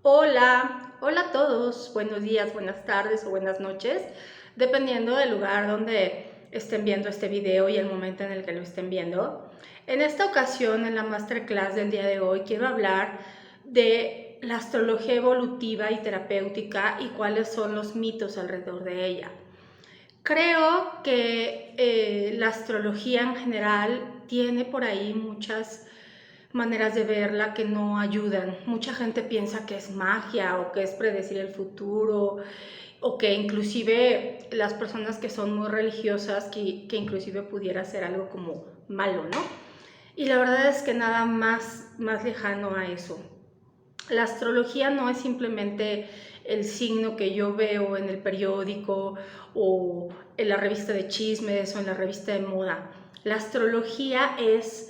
Hola a todos, buenos días, buenas tardes o buenas noches, dependiendo del lugar donde estén viendo este video y el momento en el que lo estén viendo. En esta ocasión, en la masterclass del día de hoy, quiero hablar de la astrología evolutiva y terapéutica y cuáles son los mitos alrededor de ella. Creo que la astrología en general tiene por ahí muchas maneras de verla que no ayudan. Mucha gente piensa que es magia o que es predecir el futuro o que inclusive las personas que son muy religiosas que inclusive pudiera ser algo como malo, ¿no? Y la verdad es que nada más lejano a eso. La astrología no es simplemente el signo que yo veo en el periódico o en la revista de chismes o en la revista de moda. La astrología es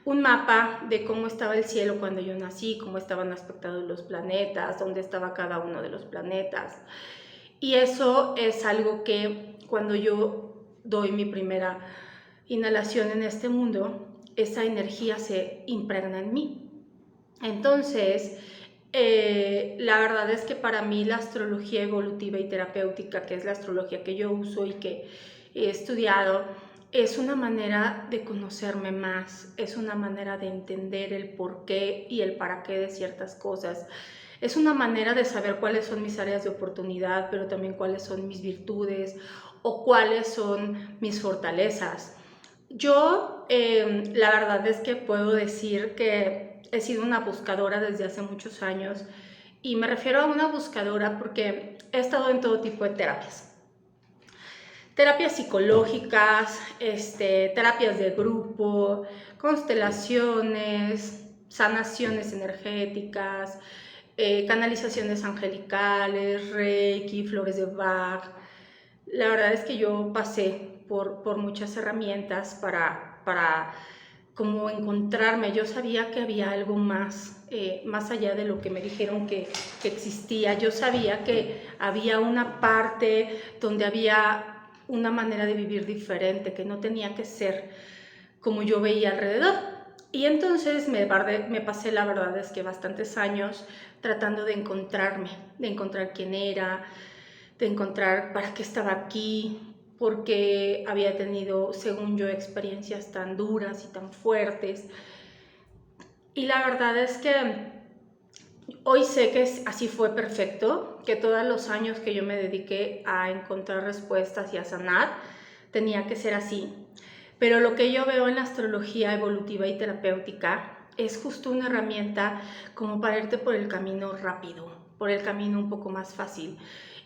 un mapa de cómo estaba el cielo cuando yo nací, cómo estaban aspectados los planetas, dónde estaba cada uno de los planetas. Y eso es algo que cuando yo doy mi primera inhalación en este mundo, esa energía se impregna en mí. Entonces, la verdad es que para mí la astrología evolutiva y terapéutica, que es la astrología que yo uso y que he estudiado, es una manera de conocerme más, es una manera de entender el porqué y el para qué de ciertas cosas. Es una manera de saber cuáles son mis áreas de oportunidad, pero también cuáles son mis virtudes o cuáles son mis fortalezas. Yo, la verdad es que puedo decir que he sido una buscadora desde hace muchos años y me refiero a una buscadora porque he estado en todo tipo de terapias psicológicas, terapias de grupo, constelaciones, sanaciones energéticas, canalizaciones angelicales, reiki, flores de Bach. La verdad es que yo pasé por muchas herramientas para como encontrarme. Yo sabía que había algo más allá de lo que me dijeron que existía. Yo sabía que había una parte donde había una manera de vivir diferente, que no tenía que ser como yo veía alrededor. Y entonces me pasé, la verdad es que bastantes años tratando de encontrar quién era, de encontrar para qué estaba aquí, porque había tenido, según yo, experiencias tan duras y tan fuertes. Y la verdad es que hoy sé que así fue perfecto, que todos los años que yo me dediqué a encontrar respuestas y a sanar, tenía que ser así. Pero lo que yo veo en la astrología evolutiva y terapéutica es justo una herramienta como para irte por el camino rápido, por el camino un poco más fácil.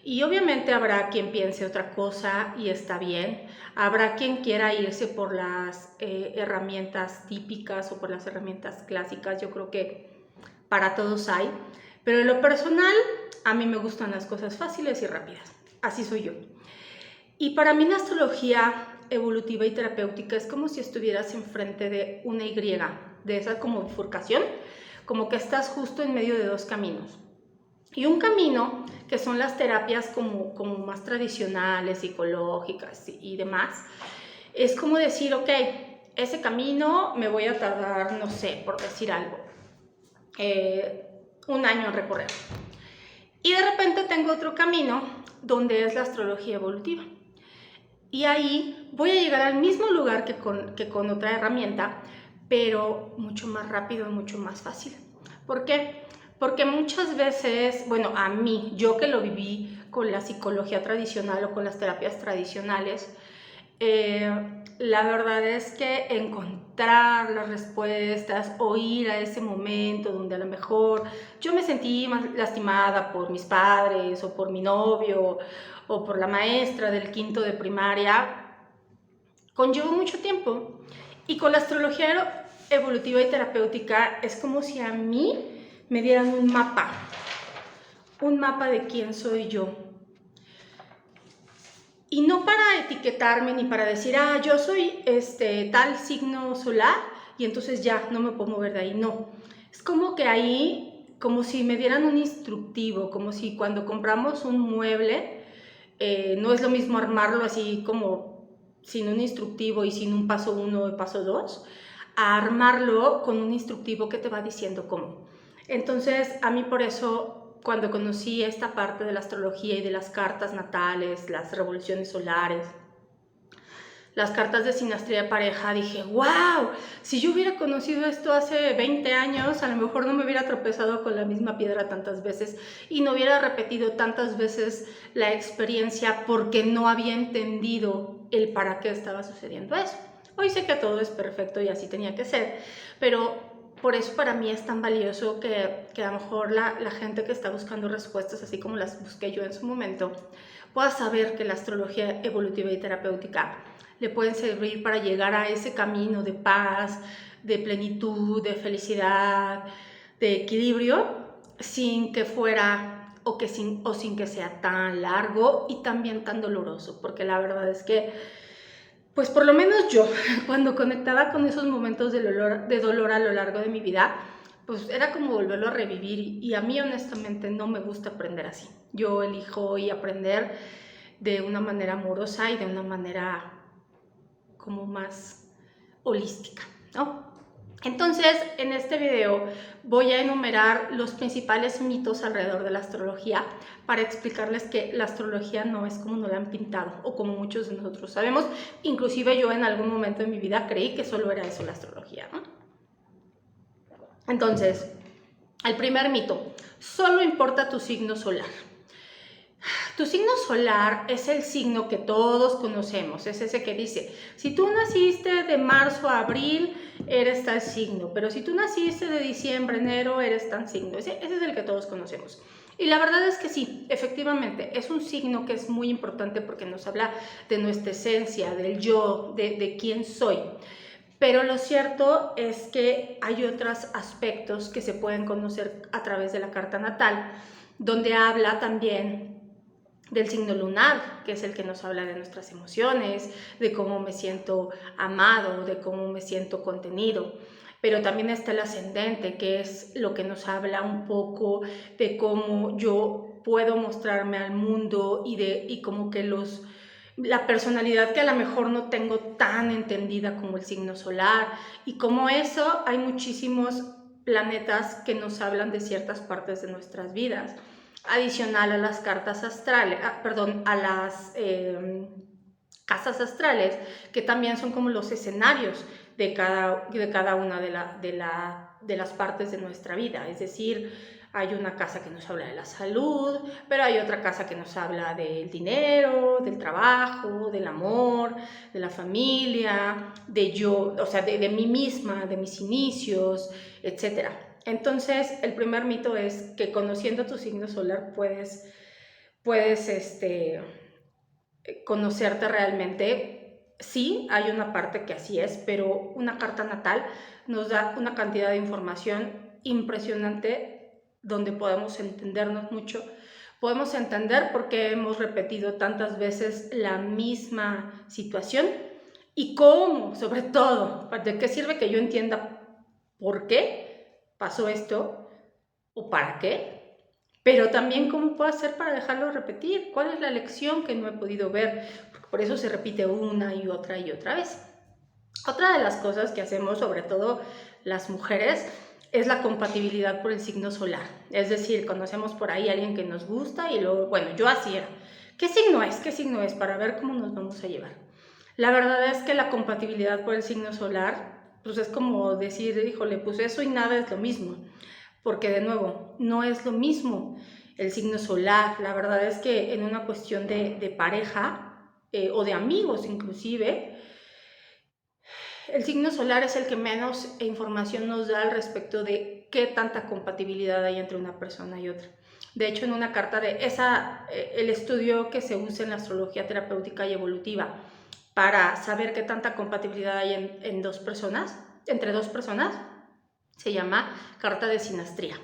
Y obviamente habrá quien piense otra cosa y está bien. Habrá quien quiera irse por las herramientas típicas o por las herramientas clásicas. Yo creo que para todos hay. Pero en lo personal, a mí me gustan las cosas fáciles y rápidas. Así soy yo. Y para mí la astrología evolutiva y terapéutica es como si estuvieras enfrente de una Y, de esa como bifurcación, como que estás justo en medio de dos caminos. Y un camino, que son las terapias como más tradicionales, psicológicas y demás, es como decir, ok, ese camino me voy a tardar, no sé, por decir algo, un año en recorrer. Y de repente tengo otro camino donde es la astrología evolutiva. Y ahí voy a llegar al mismo lugar que con otra herramienta, pero mucho más rápido y mucho más fácil. ¿Por qué? Porque muchas veces, bueno, a mí, yo que lo viví con la psicología tradicional o con las terapias tradicionales, la verdad es que encontrar las respuestas o ir a ese momento donde a lo mejor yo me sentí más lastimada por mis padres o por mi novio o por la maestra del quinto de primaria, conllevó mucho tiempo. Y con la astrología evolutiva y terapéutica es como si a mí me dieran un mapa de quién soy yo. Y no para etiquetarme ni para decir, yo soy tal signo solar y entonces ya no me puedo mover de ahí. No, es como que ahí, como si me dieran un instructivo, como si cuando compramos un mueble, no es lo mismo armarlo así como sin un instructivo y sin un paso 1 y paso 2, a armarlo con un instructivo que te va diciendo cómo. Entonces, a mí por eso, cuando conocí esta parte de la astrología y de las cartas natales, las revoluciones solares, las cartas de sinastría de pareja, dije, wow, si yo hubiera conocido esto hace 20 años, a lo mejor no me hubiera tropezado con la misma piedra tantas veces y no hubiera repetido tantas veces la experiencia porque no había entendido el para qué estaba sucediendo eso. Hoy sé que todo es perfecto y así tenía que ser, pero por eso para mí es tan valioso que a lo mejor la gente que está buscando respuestas, así como las busqué yo en su momento, pueda saber que la astrología evolutiva y terapéutica le pueden servir para llegar a ese camino de paz, de plenitud, de felicidad, de equilibrio, sin que fuera sin que sea tan largo y también tan doloroso, porque la verdad es que, pues por lo menos yo, cuando conectaba con esos momentos de dolor a lo largo de mi vida, pues era como volverlo a revivir y a mí honestamente no me gusta aprender así. Yo elijo hoy aprender de una manera amorosa y de una manera como más holística, ¿no? Entonces, en este video voy a enumerar los principales mitos alrededor de la astrología para explicarles que la astrología no es como nos la han pintado o como muchos de nosotros sabemos. Inclusive yo en algún momento de mi vida creí que solo era eso la astrología, ¿no? Entonces, el primer mito, solo importa tu signo solar. Tu signo solar es el signo que todos conocemos, es ese que dice, si tú naciste de marzo a abril, eres tal signo, pero si tú naciste de diciembre a enero, eres tal signo. Ese es el que todos conocemos. Y la verdad es que sí, efectivamente, es un signo que es muy importante porque nos habla de nuestra esencia, del yo, de quién soy. Pero lo cierto es que hay otros aspectos que se pueden conocer a través de la carta natal, donde habla también del signo lunar, que es el que nos habla de nuestras emociones, de cómo me siento amado, de cómo me siento contenido. Pero también está el ascendente, que es lo que nos habla un poco de cómo yo puedo mostrarme al mundo y como que la personalidad que a lo mejor no tengo tan entendida como el signo solar. Y como eso hay muchísimos planetas que nos hablan de ciertas partes de nuestras vidas. Adicional a las cartas astrales, a las casas astrales, que también son como los escenarios de cada una de las partes de nuestra vida. Es decir, hay una casa que nos habla de la salud, pero hay otra casa que nos habla del dinero, del trabajo, del amor, de la familia, de yo, o sea, de mí misma, de mis inicios, etcétera. Entonces, el primer mito es que conociendo tu signo solar puedes conocerte realmente. Sí, hay una parte que así es, pero una carta natal nos da una cantidad de información impresionante donde podemos entendernos mucho. Podemos entender por qué hemos repetido tantas veces la misma situación y cómo, sobre todo, ¿de qué sirve que yo entienda por qué pasó esto o para qué? Pero también cómo puedo hacer para dejarlo repetir, cuál es la lección que no he podido ver, porque por eso se repite una y otra vez. Otra de las cosas que hacemos, sobre todo las mujeres, es la compatibilidad por el signo solar. Es decir, conocemos por ahí a alguien que nos gusta y luego, bueno, yo así era. ¿Qué signo es? ¿Qué signo es? Para ver cómo nos vamos a llevar. La verdad es que la compatibilidad por el signo solar pues es como decir, híjole, pues eso y nada es lo mismo, porque de nuevo, no es lo mismo el signo solar. La verdad es que en una cuestión de pareja o de amigos inclusive, el signo solar es el que menos información nos da al respecto de qué tanta compatibilidad hay entre una persona y otra. De hecho, en una carta el estudio que se usa en la astrología terapéutica y evolutiva, para saber qué tanta compatibilidad hay entre dos personas, se llama carta de sinastría.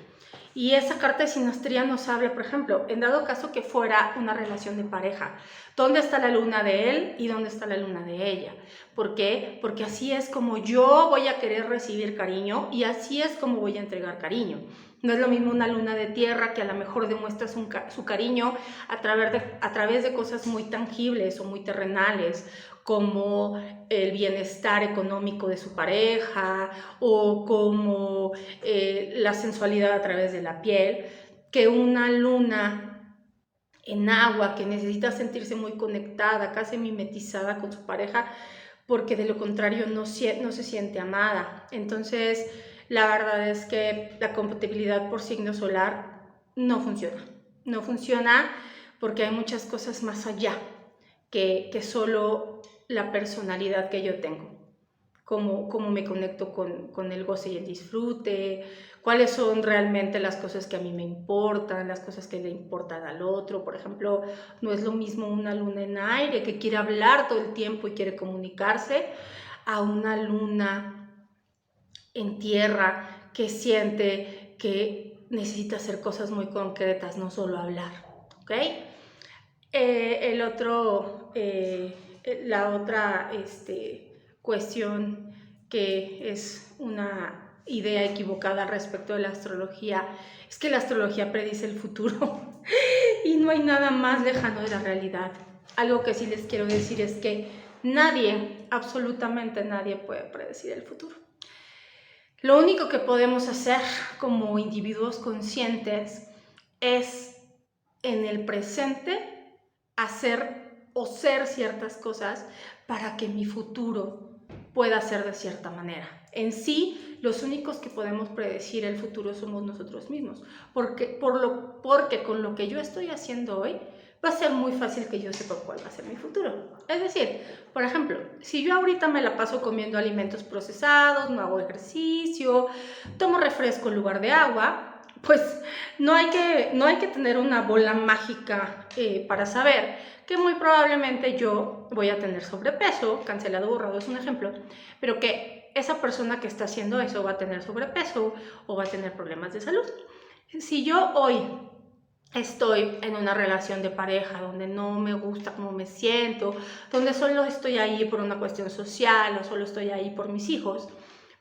Y esa carta de sinastría nos habla, por ejemplo, en dado caso que fuera una relación de pareja, ¿dónde está la luna de él y dónde está la luna de ella? ¿Por qué? Porque así es como yo voy a querer recibir cariño y así es como voy a entregar cariño. No es lo mismo una luna de tierra que a lo mejor demuestra su cariño a través de cosas muy tangibles o muy terrenales, como el bienestar económico de su pareja o como la sensualidad a través de la piel, que una luna en agua que necesita sentirse muy conectada, casi mimetizada con su pareja, porque de lo contrario no se siente amada. Entonces, la verdad es que la compatibilidad por signo solar no funciona. No funciona porque hay muchas cosas más allá que solo la personalidad que yo tengo. Cómo me conecto con el goce y el disfrute, cuáles son realmente las cosas que a mí me importan, las cosas que le importan al otro. Por ejemplo, no es lo mismo una luna en aire que quiere hablar todo el tiempo y quiere comunicarse, a una luna en tierra que siente que necesita hacer cosas muy concretas, no solo hablar, ¿ok? La otra cuestión que es una idea equivocada respecto de la astrología es que la astrología predice el futuro y no hay nada más lejano de la realidad. Algo que sí les quiero decir es que nadie, absolutamente nadie puede predecir el futuro. Lo único que podemos hacer como individuos conscientes es en el presente hacer o ser ciertas cosas para que mi futuro pueda ser de cierta manera. En sí, los únicos que podemos predecir el futuro somos nosotros mismos, porque con lo que yo estoy haciendo hoy, va a ser muy fácil que yo sepa cuál va a ser mi futuro. Es decir, por ejemplo, si yo ahorita me la paso comiendo alimentos procesados, no hago ejercicio, tomo refresco en lugar de agua, pues no hay que tener una bola mágica para saber que muy probablemente yo voy a tener sobrepeso, cancelado, borrado es un ejemplo, pero que esa persona que está haciendo eso va a tener sobrepeso o va a tener problemas de salud. Si yo hoy estoy en una relación de pareja donde no me gusta cómo me siento, donde solo estoy ahí por una cuestión social o solo estoy ahí por mis hijos,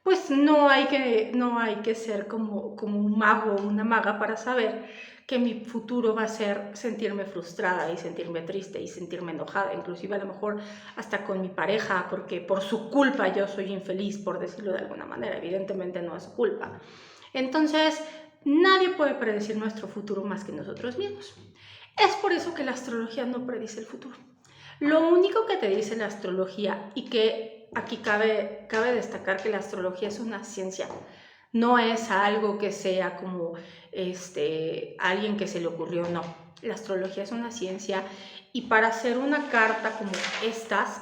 pues no hay que ser como un mago o una maga para saber que mi futuro va a ser sentirme frustrada y sentirme triste y sentirme enojada, inclusive a lo mejor hasta con mi pareja, porque por su culpa yo soy infeliz, por decirlo de alguna manera. Evidentemente no es su culpa. Entonces, nadie puede predecir nuestro futuro más que nosotros mismos. Es por eso que la astrología no predice el futuro. Lo único que te dice la astrología, y que aquí cabe destacar que la astrología es una ciencia, no es algo que sea como alguien que se le ocurrió, no. La astrología es una ciencia y para hacer una carta como estas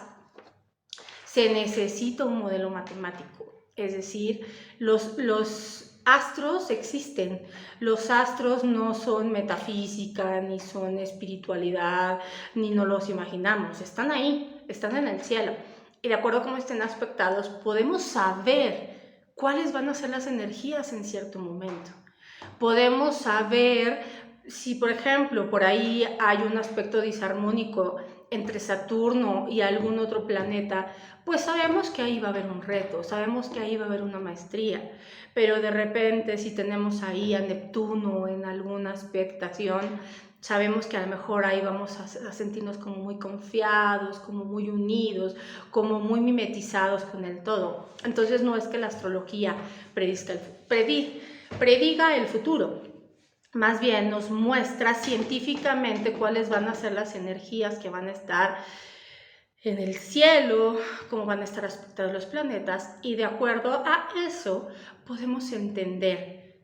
se necesita un modelo matemático. Es decir, los astros existen. Los astros no son metafísica, ni son espiritualidad, ni no los imaginamos. Están ahí, están en el cielo. Y de acuerdo a cómo estén aspectados, podemos saber cuáles van a ser las energías en cierto momento. Podemos saber si, por ejemplo, por ahí hay un aspecto disarmónico entre Saturno y algún otro planeta, pues sabemos que ahí va a haber un reto, sabemos que ahí va a haber una maestría, pero de repente si tenemos ahí a Neptuno en alguna aspectación, sabemos que a lo mejor ahí vamos a sentirnos como muy confiados, como muy unidos, como muy mimetizados con el todo. Entonces no es que la astrología prediga el futuro, más bien nos muestra científicamente cuáles van a ser las energías que van a estar en el cielo, cómo van a estar aspectados los planetas, y de acuerdo a eso podemos entender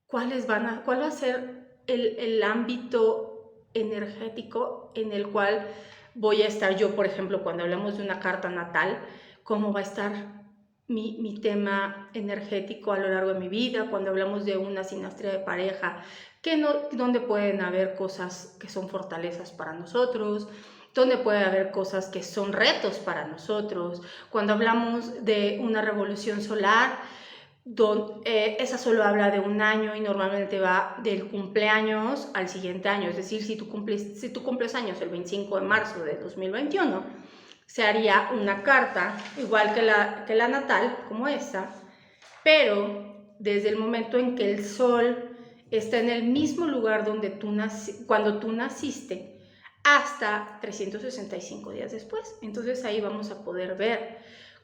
cuál va a ser el ámbito energético en el cual voy a estar yo. Por ejemplo, cuando hablamos de una carta natal, cómo va a estar mi tema energético a lo largo de mi vida, cuando hablamos de una sinastría de pareja, donde pueden haber cosas que son fortalezas para nosotros, donde puede haber cosas que son retos para nosotros. Cuando hablamos de una revolución solar, esa solo habla de un año y normalmente va del cumpleaños al siguiente año. Es decir, si tú cumples años el 25 de marzo de 2021, se haría una carta igual que la natal, como esta, pero desde el momento en que el sol está en el mismo lugar donde cuando tú naciste, hasta 365 días después. Entonces ahí vamos a poder ver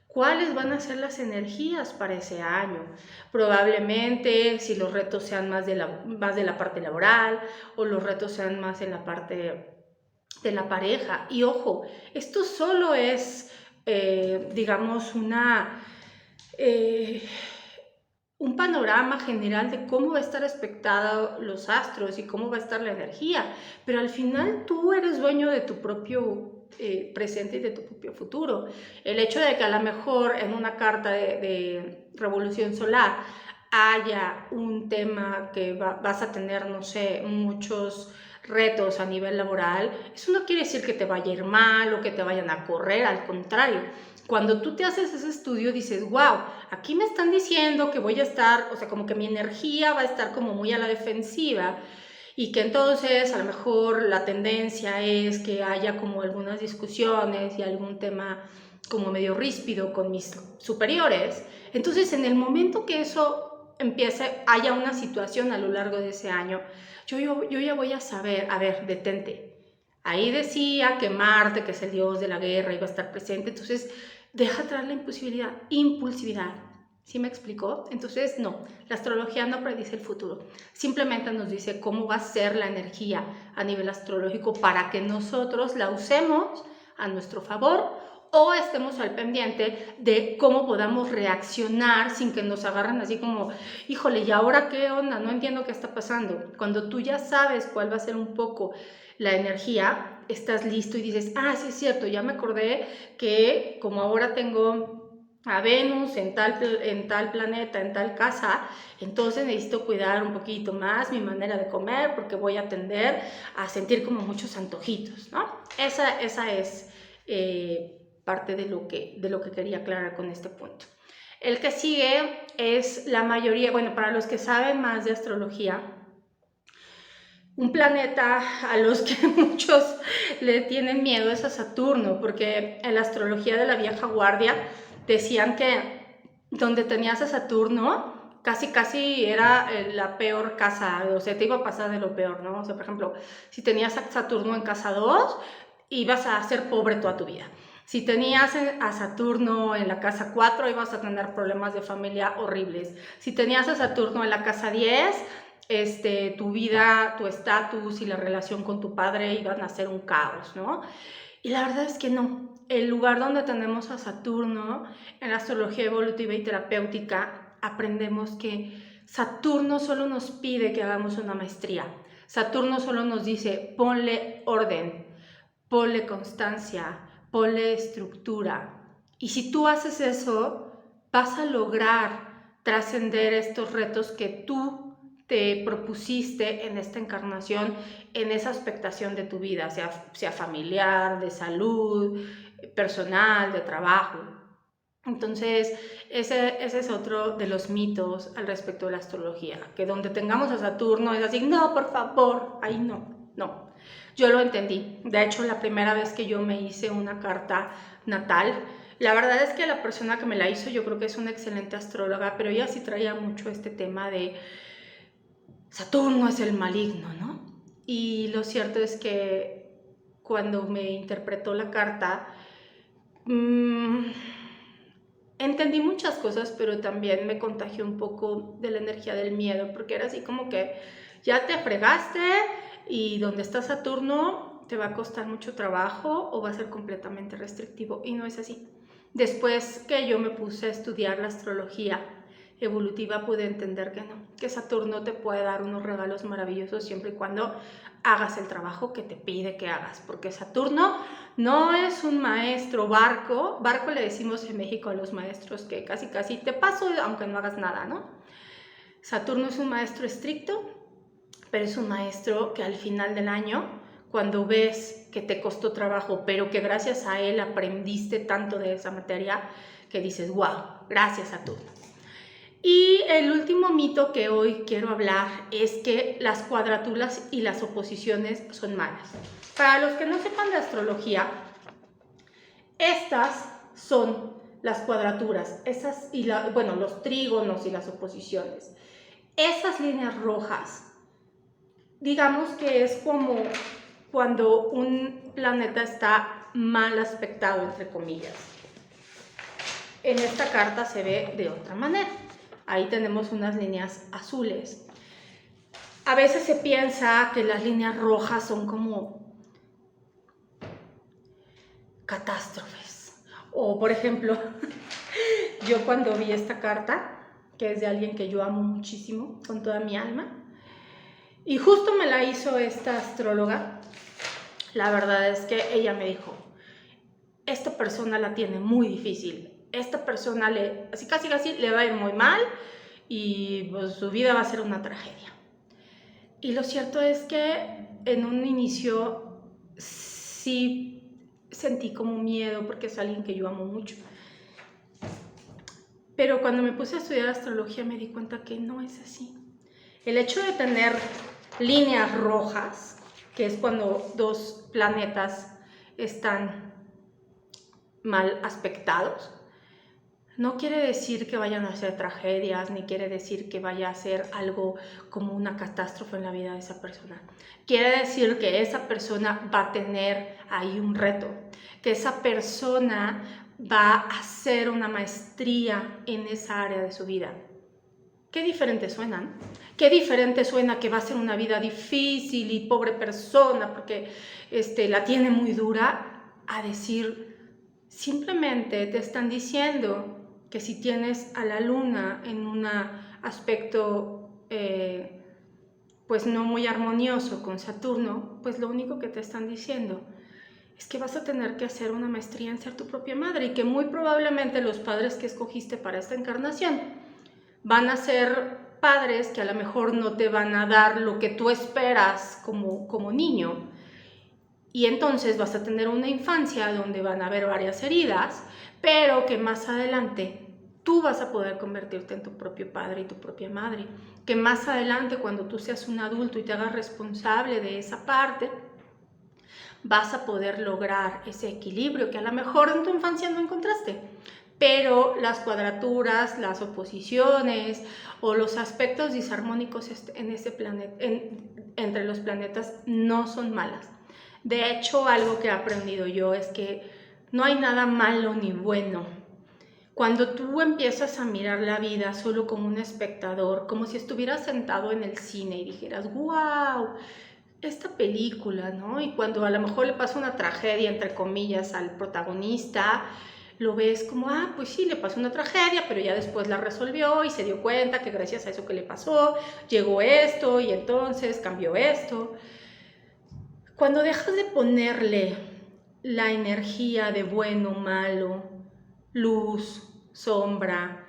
cuáles van a ser las energías para ese año. Probablemente si los retos sean más de la parte laboral, o los retos sean más en la parte de la pareja. Y ojo, esto solo es, digamos, un panorama general de cómo va a estar aspectada los astros y cómo va a estar la energía, pero al final tú eres dueño de tu propio presente y de tu propio futuro. El hecho de que a lo mejor en una carta de revolución solar haya un tema que vas a tener, no sé, muchos retos a nivel laboral, eso no quiere decir que te vaya a ir mal o que te vayan a correr, al contrario. Cuando tú te haces ese estudio dices, wow, aquí me están diciendo que voy a estar, o sea, como que mi energía va a estar como muy a la defensiva, y que entonces a lo mejor la tendencia es que haya como algunas discusiones y algún tema como medio ríspido con mis superiores. Entonces, en el momento que eso empiece, haya una situación a lo largo de ese año, yo ya voy a saber, a ver, detente. Ahí decía que Marte, que es el dios de la guerra, iba a estar presente, entonces deja atrás la impulsividad. ¿Sí me explicó? Entonces, no, la astrología no predice el futuro, simplemente nos dice cómo va a ser la energía a nivel astrológico para que nosotros la usemos a nuestro favor o estemos al pendiente de cómo podamos reaccionar sin que nos agarren así como, híjole, ¿y ahora qué onda? No entiendo qué está pasando. Cuando tú ya sabes cuál va a ser un poco la energía, estás listo y dices, ah, sí es cierto, ya me acordé que como ahora tengo a Venus en tal planeta, en tal casa, entonces necesito cuidar un poquito más mi manera de comer porque voy a tender a sentir como muchos antojitos, ¿no? Esa es parte de lo que quería aclarar con este punto. El que sigue es la mayoría, bueno, para los que saben más de astrología, un planeta a los que muchos le tienen miedo es a Saturno, porque en la astrología de la vieja guardia decían que donde tenías a Saturno, casi era la peor casa, o sea, te iba a pasar de lo peor, ¿no? O sea, por ejemplo, si tenías a Saturno en casa 2, ibas a ser pobre toda tu vida. Si tenías a Saturno en la casa 4, ibas a tener problemas de familia horribles. Si tenías a Saturno en la casa 10, tu vida, tu estatus y la relación con tu padre iban a ser un caos, ¿no? Y la verdad es que no. El lugar donde tenemos a Saturno, en la astrología evolutiva y terapéutica, aprendemos que Saturno solo nos pide que hagamos una maestría. Saturno solo nos dice, ponle orden, ponle constancia, ponle estructura. Y si tú haces eso, vas a lograr trascender estos retos que tú te propusiste en esta encarnación, en esa expectación de tu vida, sea familiar, de salud, personal, de trabajo. Entonces, ese es otro de los mitos al respecto de la astrología, que donde tengamos a Saturno es así, no, por favor, ahí no. Yo lo entendí. De hecho, la primera vez que yo me hice una carta natal, la verdad es que la persona que me la hizo yo creo que es una excelente astróloga, pero ella sí traía mucho este tema de Saturno es el maligno, ¿no? Y lo cierto es que cuando me interpretó la carta, entendí muchas cosas, pero también me contagió un poco de la energía del miedo, porque era así como que ya te fregaste y donde está Saturno te va a costar mucho trabajo o va a ser completamente restrictivo, y no es así. Después que yo me puse a estudiar la astrología evolutiva, pude entender que no, que Saturno te puede dar unos regalos maravillosos siempre y cuando hagas el trabajo que te pide que hagas, porque Saturno no es un maestro barco le decimos en México a los maestros que casi te paso aunque no hagas nada, ¿no? Saturno es un maestro estricto, pero es un maestro que al final del año, cuando ves que te costó trabajo, pero que gracias a él aprendiste tanto de esa materia, que dices, wow, gracias Saturno. Y el último mito que hoy quiero hablar es que las cuadraturas y las oposiciones son malas. Para los que no sepan de astrología, estas son las cuadraturas, esas bueno, los trígonos y las oposiciones. Esas líneas rojas, digamos que es como cuando un planeta está mal aspectado, entre comillas. En esta carta se ve de otra manera. Ahí tenemos unas líneas azules. A veces se piensa que las líneas rojas son como catástrofes. O, por ejemplo, yo cuando vi esta carta, que es de alguien que yo amo muchísimo, con toda mi alma, y justo me la hizo esta astróloga, la verdad es que ella me dijo, esta persona la tiene muy difícil, esta persona casi le va a ir muy mal y pues su vida va a ser una tragedia. Y lo cierto es que en un inicio sí sentí como miedo porque es alguien que yo amo mucho. Pero cuando me puse a estudiar astrología me di cuenta que no es así. El hecho de tener líneas rojas, que es cuando dos planetas están mal aspectados, no quiere decir que vayan a ser tragedias, ni quiere decir que vaya a ser algo como una catástrofe en la vida de esa persona. Quiere decir que esa persona va a tener ahí un reto, que esa persona va a hacer una maestría en esa área de su vida. Qué diferente suenan. Qué diferente suena que va a ser una vida difícil y pobre persona porque la tiene muy dura, a decir, simplemente te están diciendo que si tienes a la luna en un aspecto pues no muy armonioso con Saturno, pues lo único que te están diciendo es que vas a tener que hacer una maestría en ser tu propia madre y que muy probablemente los padres que escogiste para esta encarnación van a ser padres que a lo mejor no te van a dar lo que tú esperas como niño. Y entonces vas a tener una infancia donde van a haber varias heridas, pero que más adelante tú vas a poder convertirte en tu propio padre y tu propia madre. Que más adelante, cuando tú seas un adulto y te hagas responsable de esa parte, vas a poder lograr ese equilibrio que a lo mejor en tu infancia no encontraste. Pero las cuadraturas, las oposiciones o los aspectos disarmónicos en ese planeta, entre los planetas no son malas. De hecho, algo que he aprendido yo es que no hay nada malo ni bueno. Cuando tú empiezas a mirar la vida solo como un espectador, como si estuvieras sentado en el cine y dijeras, wow, esta película, ¿no? Y cuando a lo mejor le pasa una tragedia, entre comillas, al protagonista, lo ves como, pues sí, le pasó una tragedia, pero ya después la resolvió y se dio cuenta que gracias a eso que le pasó, llegó esto y entonces cambió esto. Cuando dejas de ponerle la energía de bueno, malo, luz, sombra,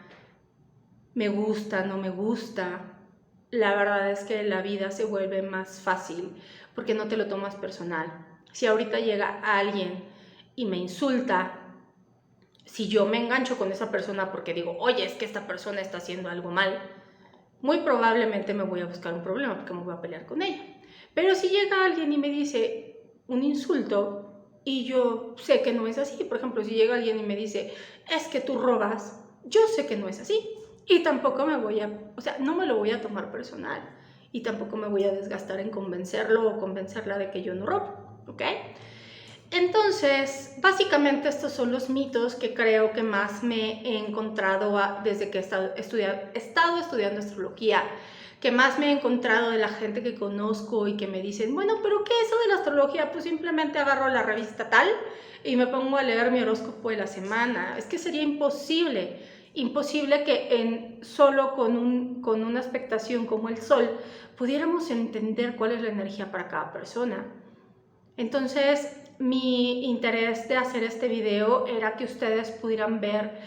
me gusta, no me gusta, la verdad es que la vida se vuelve más fácil porque no te lo tomas personal. Si ahorita llega alguien y me insulta, si yo me engancho con esa persona porque digo, oye, es que esta persona está haciendo algo mal, muy probablemente me voy a buscar un problema porque me voy a pelear con ella. Pero si llega alguien y me dice un insulto y yo sé que no es así, por ejemplo, si llega alguien y me dice, es que tú robas, yo sé que no es así y tampoco no me lo voy a tomar personal y tampoco me voy a desgastar en convencerlo o convencerla de que yo no robo, ¿ok? Entonces, básicamente estos son los mitos que creo que más me he encontrado desde que he estado estudiando astrología, que más me he encontrado de la gente que conozco y que me dicen, bueno, pero ¿qué es eso de la astrología? Pues simplemente agarro la revista tal y me pongo a leer mi horóscopo de la semana. Es que sería imposible que solo con una aspectación como el sol pudiéramos entender cuál es la energía para cada persona. Entonces, mi interés de hacer este video era que ustedes pudieran ver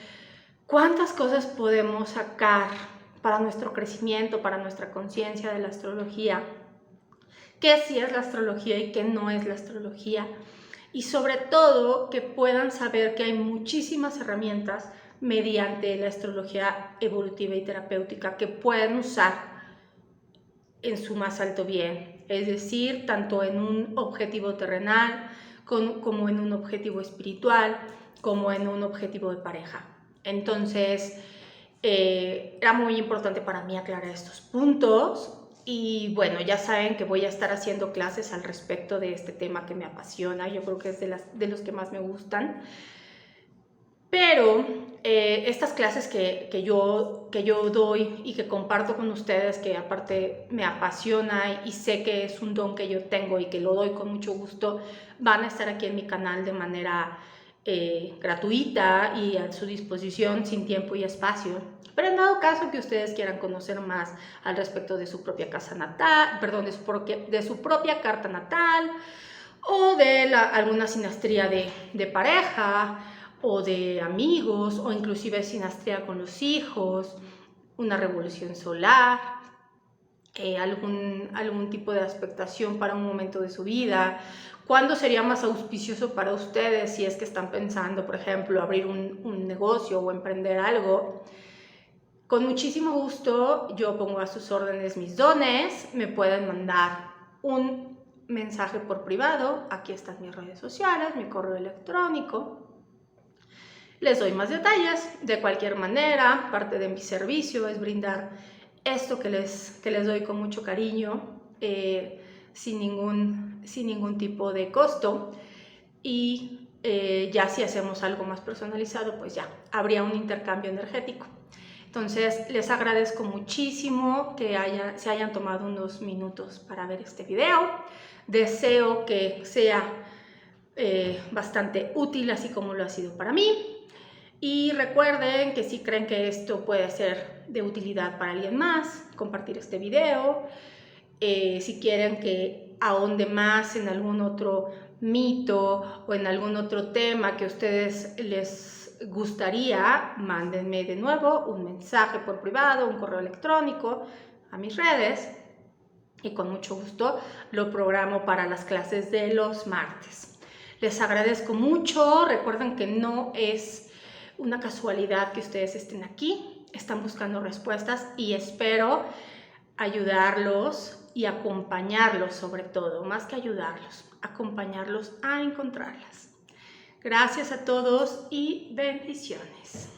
cuántas cosas podemos sacar para nuestro crecimiento, para nuestra conciencia de la astrología, qué sí es la astrología y qué no es la astrología, y sobre todo que puedan saber que hay muchísimas herramientas mediante la astrología evolutiva y terapéutica que pueden usar en su más alto bien, es decir, tanto en un objetivo terrenal como en un objetivo espiritual, como en un objetivo de pareja. Entonces, era muy importante para mí aclarar estos puntos. Y bueno, ya saben que voy a estar haciendo clases al respecto de este tema que me apasiona. Yo creo que es de los que más me gustan. Pero estas clases que yo doy y que comparto con ustedes, que aparte me apasiona y sé que es un don que yo tengo y que lo doy con mucho gusto, van a estar aquí en mi canal de manera gratuita y a su disposición sin tiempo y espacio. Pero en dado caso que ustedes quieran conocer más al respecto de su propia casa natal, perdón, de su propia carta natal o de alguna sinastría de pareja o de amigos o inclusive sinastría con los hijos, una revolución solar, algún tipo de expectación para un momento de su vida. ¿Cuándo sería más auspicioso para ustedes si es que están pensando, por ejemplo, abrir un negocio o emprender algo? Con muchísimo gusto yo pongo a sus órdenes mis dones. Me pueden mandar un mensaje por privado. Aquí están mis redes sociales, mi correo electrónico. Les doy más detalles. De cualquier manera, parte de mi servicio es brindar esto que les doy con mucho cariño, sin ningún tipo de costo. Y ya si hacemos algo más personalizado, pues ya habría un intercambio energético. Entonces les agradezco muchísimo que se hayan tomado unos minutos para ver este video. Deseo que sea bastante útil, así como lo ha sido para mí. Y recuerden que si creen que esto puede ser de utilidad para alguien más, compartir este video. Si quieren que ahonde más en algún otro mito o en algún otro tema que a ustedes les gustaría, mándenme de nuevo un mensaje por privado, un correo electrónico a mis redes y con mucho gusto lo programo para las clases de los martes. Les agradezco mucho. Recuerden que no es una casualidad que ustedes estén aquí. Están buscando respuestas y espero ayudarlos y acompañarlos, sobre todo, más que ayudarlos, acompañarlos a encontrarlas. Gracias a todos y bendiciones.